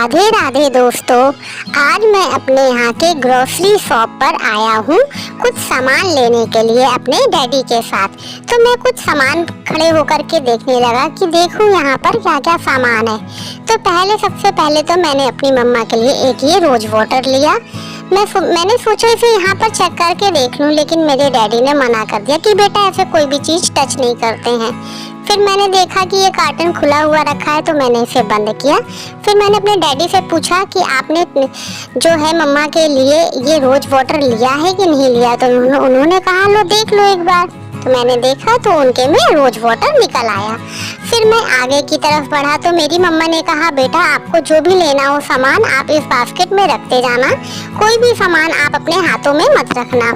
राधे राधे दोस्तों, आज मैं अपने यहाँ के ग्रोसरी शॉप पर आया हूँ कुछ सामान लेने के लिए अपने डैडी के साथ। तो मैं कुछ सामान खड़े होकर के देखने लगा कि देखूँ यहाँ पर क्या क्या सामान है। तो सबसे पहले तो मैंने अपनी मम्मा के लिए एक ये रोज वाटर लिया। मैंने सोचा इसे यहाँ पर चेक करके देख लूँ, लेकिन मेरे डैडी ने मना कर दिया कि बेटा ऐसे कोई भी चीज़ टच नहीं करते हैं। फिर मैंने देखा कि ये कार्टन खुला हुआ रखा है तो मैंने इसे बंद किया। फिर मैंने अपने डैडी से पूछा कि आपने जो है मम्मा के लिए ये रोज वाटर लिया है कि नहीं लिया। तो उन्होंने कहा लो देख लो एक बार। तो मैंने देखा तो उनके में रोज वाटर निकल आया। फिर मैं आगे की तरफ बढ़ा तो मेरी मम्मा ने कहा बेटा आपको जो भी लेना हो सामान आप इस बास्केट में रखते जाना, कोई भी सामान आप अपने हाथों में मत रखना।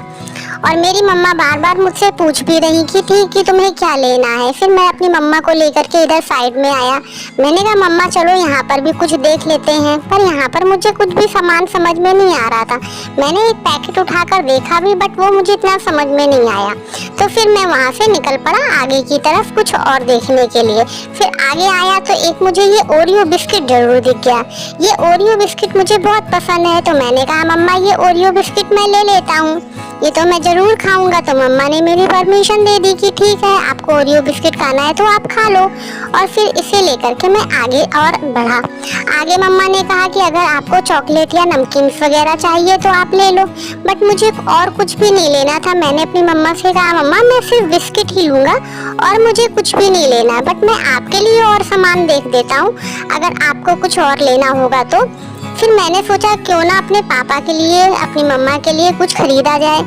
और मेरी मम्मा बार बार मुझसे पूछ भी रही थी कि तुम्हें क्या लेना है। फिर मैं अपनी मम्मा को लेकर के इधर साइड में आया। मैंने कहा मम्मा चलो यहाँ पर भी कुछ देख लेते हैं, पर यहाँ पर मुझे कुछ भी सामान समझ में नहीं आ रहा था। मैंने एक पैकेट उठाकर देखा भी, बट वो मुझे इतना समझ में नहीं आया। तो फिर मैं वहाँ से निकल पड़ा आगे की तरफ कुछ और देखने के लिए। फिर आगे आया तो एक मुझे ये ओरियो बिस्किट जरूर दिख गया। ये ओरियो बिस्किट मुझे बहुत पसंद है। तो मैंने कहा मम्मा ये ओरियो बिस्किट मैं ले लेता हूँ, ये तो मैं जरूर खाऊंगा। तो मम्मा ने मेरी परमिशन दे दी कि ठीक है आपको ओरियो बिस्किट खाना है तो आप खा लो। और फिर इसे लेकर के मैं आगे और बढ़ा। आगे मम्मा ने कहा कि अगर आपको चॉकलेट या नमकीन वगैरह चाहिए तो आप ले लो, बट मुझे और कुछ भी नहीं लेना था। मैंने अपनी मम्मा से कहा मम्मा मैं सिर्फ बिस्किट ही लूँगा और मुझे कुछ भी नहीं लेना, बट मैं आपके लिए और सामान देख देता हूँ अगर आपको कुछ और लेना होगा तो। फिर मैंने सोचा क्यों ना अपने पापा के लिए अपनी मम्मा के लिए कुछ खरीदा जाए,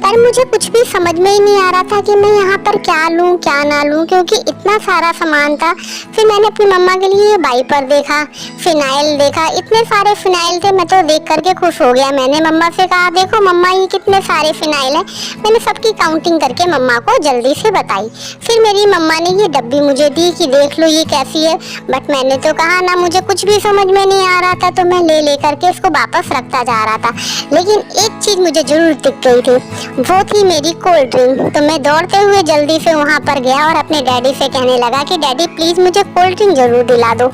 पर मुझे कुछ भी समझ में ही नहीं आ रहा था कि मैं यहाँ पर क्या लूँ क्या ना लूँ, क्योंकि इतना सारा सामान था। फिर मैंने अपनी मम्मा के लिए वाइपर देखा, फिनाइल देखा, इतने सारे फिनाइल थे। मैं तो देख करके खुश हो गया। मैंने मम्मा से कहा देखो मम्मा ये कितने सारे फिनाइल हैं। मैंने सबकी काउंटिंग करके मम्मा को जल्दी से बताई। फिर मेरी मम्मा ने ये डब्बी मुझे दी कि देख लो ये कैसी है, बट मैंने तो कहा ना मुझे कुछ भी समझ में नहीं आ रहा था। तो मैं ले करके इसको वापस रखता जा रहा था, लेकिन एक चीज़ मुझे जरूर दिख गई थी, वो थी मेरी कोल्ड ड्रिंक। तो मैं दौड़ते हुए जल्दी से वहाँ पर गया और अपने डैडी से कहने लगा कि डैडी प्लीज़ मुझे कोल्ड ड्रिंक जरूर दिला दो।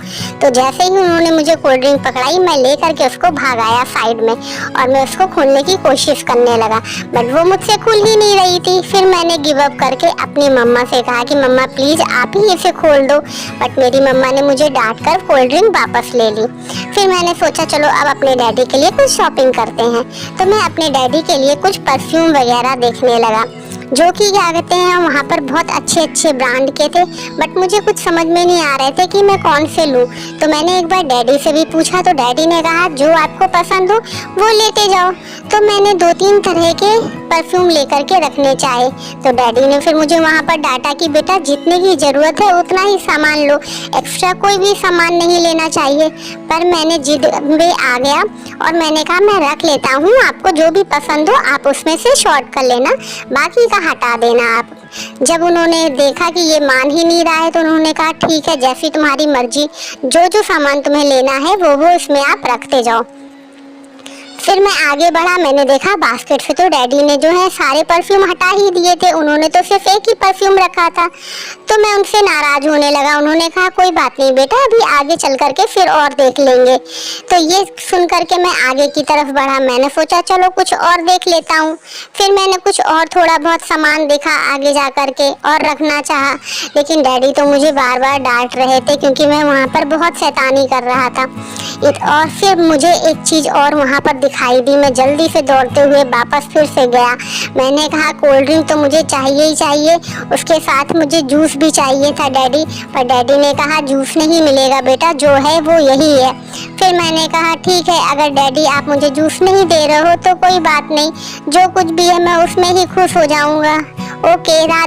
तो जैसे ही उन्होंने मुझे कोल्ड ड्रिंक पकड़ाई मैं ले करके उसको भाग आया साइड में और मैं उसको खोलने की कोशिश करने लगा, बट वो मुझसे खुल ही नहीं रही थी। फिर मैंने गिव अप करके अपनी मम्मा से कहा कि मम्मा प्लीज़ आप ही इसे खोल दो, बट मेरी मम्मा ने मुझे डांट कर कोल्ड ड्रिंक वापस ले ली। फिर मैंने सोचा चलो अब अपने डैडी के लिए कुछ शॉपिंग करते हैं। तो मैं अपने डैडी के लिए कुछ परफ्यूम वगैरह देखने लगा, जो कि क्या कहते हैं वहाँ पर बहुत अच्छे ब्रांड के थे, बट मुझे कुछ समझ में नहीं आ रहे थे कि मैं कौन से लूँ। तो मैंने एक बार डैडी से भी पूछा तो डैडी ने कहा जो आपको पसंद हो वो लेते जाओ। तो मैंने 2-3 तरह के परफ्यूम लेकर के रखने चाहे। तो डैडी ने फिर मुझे वहाँ पर डांटा कि बेटा जितने की ज़रूरत है उतना ही सामान लो, एक्स्ट्रा कोई भी सामान नहीं लेना चाहिए। पर मैंने जिद में आ गया और मैंने कहा मैं रख लेता हूँ, आपको जो भी पसंद हो आप उसमें से शॉर्ट कर लेना, बाकी का हटा देना आप। जब उन्होंने देखा कि ये मान ही नहीं रहा है तो उन्होंने कहा ठीक है जैसी तुम्हारी मर्जी, जो सामान तुम्हें लेना है वो इसमें आप रखते जाओ। फिर मैं आगे बढ़ा। मैंने देखा बास्केट से तो डैडी ने जो है सारे परफ्यूम हटा ही दिए थे, उन्होंने तो सिर्फ एक ही परफ्यूम रखा था। तो मैं उनसे नाराज़ होने लगा। उन्होंने कहा कोई बात नहीं बेटा अभी आगे चल करके फिर और देख लेंगे। तो ये सुन करके मैं आगे की तरफ बढ़ा। मैंने सोचा चलो कुछ और देख लेता हूँ। फिर मैंने कुछ और थोड़ा बहुत सामान देखा आगे जा करके और रखना चाहा, लेकिन डैडी तो मुझे बार बार डांट रहे थे क्योंकि मैं वहाँ पर बहुत शैतानी कर रहा था। और फिर मुझे एक चीज़ और वहाँ पर दिखाई दी। मैं जल्दी से दौड़ते हुए वापस फिर से गया। मैंने कहा कोल्ड ड्रिंक तो मुझे चाहिए ही चाहिए, उसके साथ मुझे जूस भी चाहिए था डैडी। पर डैडी ने कहा जूस नहीं मिलेगा बेटा, जो है वो यही है। फिर मैंने कहा ठीक है अगर डैडी आप मुझे जूस नहीं दे रहे हो तो कोई बात नहीं, जो कुछ भी है मैं उसमें ही खुश हो जाऊँगा। ओके राधे।